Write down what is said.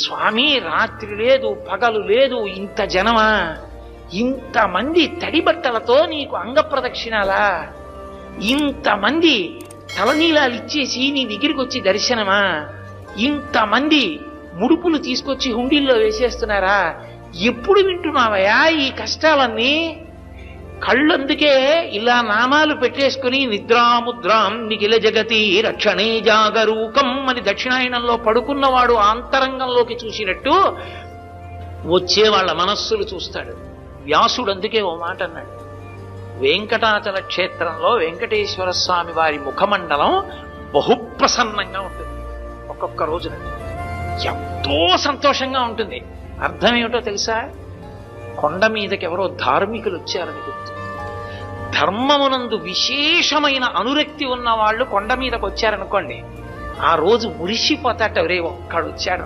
స్వామి రాత్రి లేదు పగలు లేదు, ఇంత జనమా, ఇంతమంది తడి బట్టలతో నీకు అంగ ప్రదక్షిణాలా, ఇంతమంది తలనీలాలు ఇచ్చేసి నీ దగ్గరికి వచ్చి దర్శనమా, ఇంతమంది ముడుపులు తీసుకొచ్చి హుండీల్లో వేసేస్తున్నారా, ఎప్పుడు వింటున్నావయ్యా ఈ కష్టాలన్నీ? కళ్ళందుకే ఇలా నామాలు పెట్టేసుకుని నిద్రాముద్రాం నిఖిల జగతి రక్షణే జాగరూకం అని దక్షిణాయనంలో పడుకున్నవాడు ఆంతరంగంలోకి చూసినట్టు వచ్చే వాళ్ళ మనస్సులు చూస్తాడు. వ్యాసుడు అందుకే ఓ మాట అన్నాడు, వెంకటాచల క్షేత్రంలో వెంకటేశ్వర స్వామి వారి ముఖమండలం బహుప్రసన్నంగా ఉంటుంది. ఒక్కొక్క రోజున ఎంతో సంతోషంగా ఉంటుంది. అర్థం ఏమిటో తెలుసా? కొండ మీదకి ఎవరో ధార్మికులు వచ్చారని గుర్తు. ధర్మమునందు విశేషమైన అనురక్తి ఉన్న వాళ్ళు కొండ మీదకి వచ్చారనుకోండి, ఆ రోజు మురిసిపోతాట, రే ఒక్కడు వచ్చాడు.